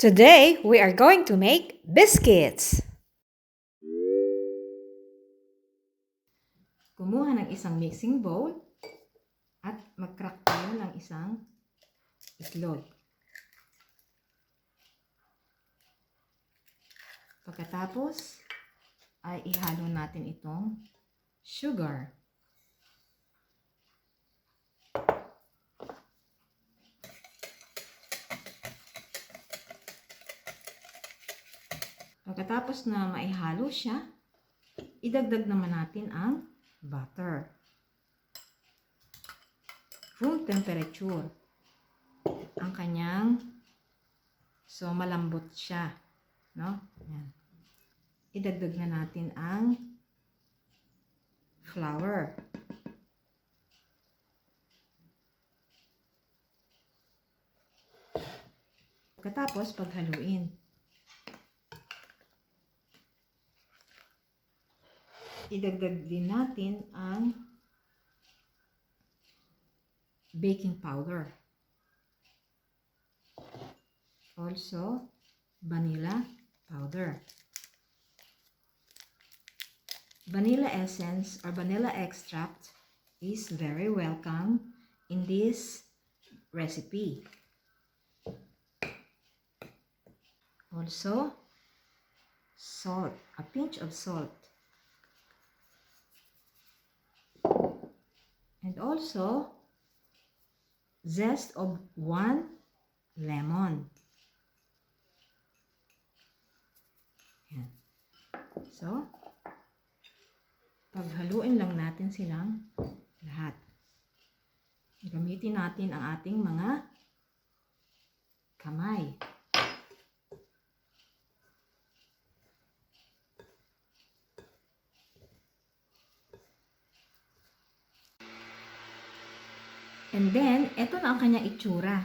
Today, we are going to make biscuits. Kumuha ng isang mixing bowl at mag-crack tayo ng isang itlog. Pagkatapos, ay ihalo natin itong sugar. Pagkatapos na maihalo siya, idagdag naman natin ang butter. Room temperature ang kanyang, so malambot siya, no? Yan. Idagdag na natin ang flour. Pagkatapos paghaluin, idagdag din natin ang baking powder. Also, vanilla powder. Vanilla essence or vanilla extract is very welcome in this recipe. Also, salt, a pinch of salt. And also, zest of 1 lemon. Yan. So, paghaluin lang natin silang lahat. Gamitin natin ang ating mga kamay. And then, ito na ang kanyang itsura.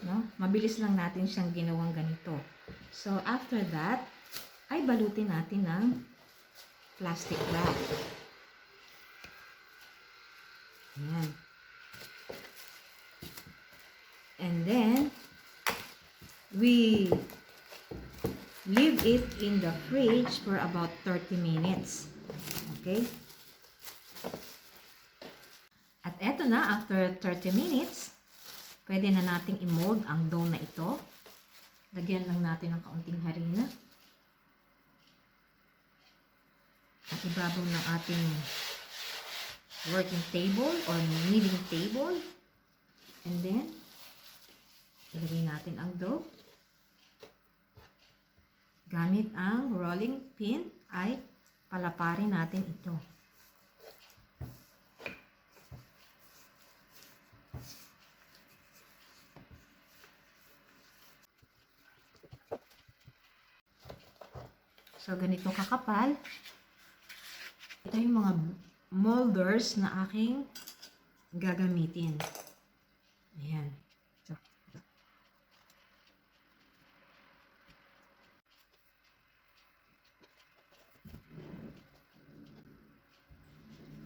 No? Mabilis lang natin siyang ginawang ganito. So, after that, ay balutin natin ng plastic wrap. Ayan. And then, we leave it in the fridge for about 30 minutes. Okay? At eto na, after 30 minutes, pwede na nating i-mold ang dough na ito. Lagyan lang natin ng kaunting harina. At ibabaw ng ating working table or kneading table. And then, ilagay natin ang dough. Gamit ang rolling pin ay palaparin natin ito. So, ganito kakapal. Ito yung mga molders na aking gagamitin. Ayan. So,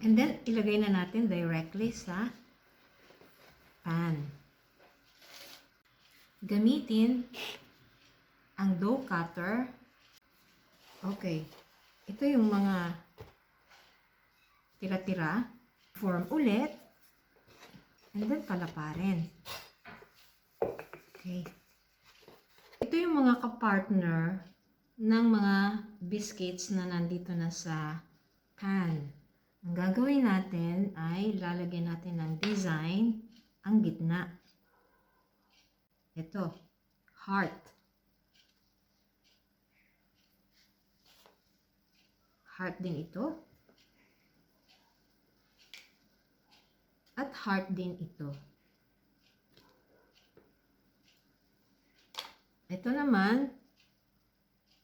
and then, ilagay na natin directly sa pan. Gamitin ang dough cutter. Okay. Ito yung mga tira-tira. Form ulit. And then, palaparin. Okay. Ito yung mga kapartner ng mga biscuits na nandito na sa pan. Ang gagawin natin ay lalagyan natin ng design ang gitna. Ito. Heart. Heart din ito. At heart din ito. Ito naman,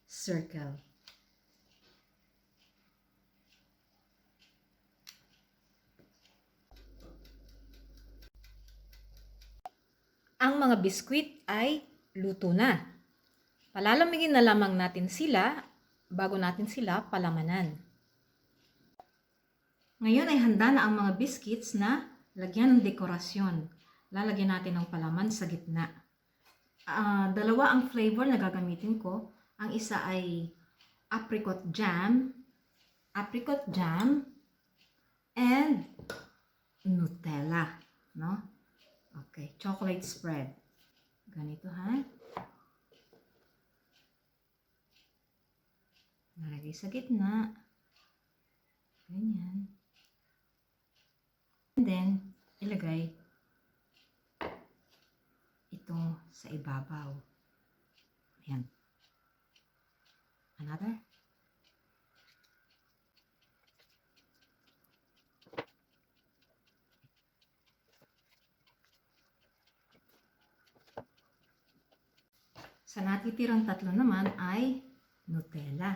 circle. Ang mga biskwit ay luto na. Palalamigin na lamang natin sila bago natin sila palamanan. Ngayon ay handa na ang mga biscuits na lagyan ng dekorasyon. Lalagyan natin ng palaman sa gitna. Dalawa ang flavor na gagamitin ko. Ang isa ay apricot jam, and nutella, no? Okay, chocolate spread. Ganito, ha? Nalagay sa gitna. Ganyan. And then, ilagay ito sa ibabaw. Ayan. Another. Sa natitirang tatlo naman ay nutella.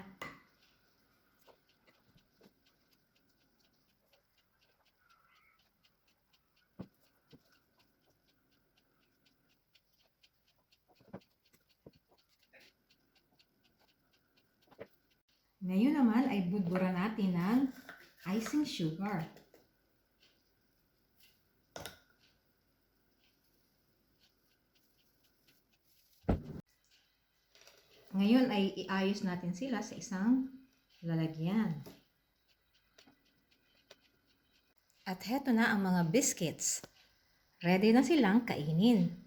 Ngayon naman ay budbura natin ng icing sugar. Ngayon ay iayos natin sila sa isang lalagyan. At heto na ang mga biscuits. Ready na silang kainin.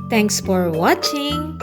Thanks for watching!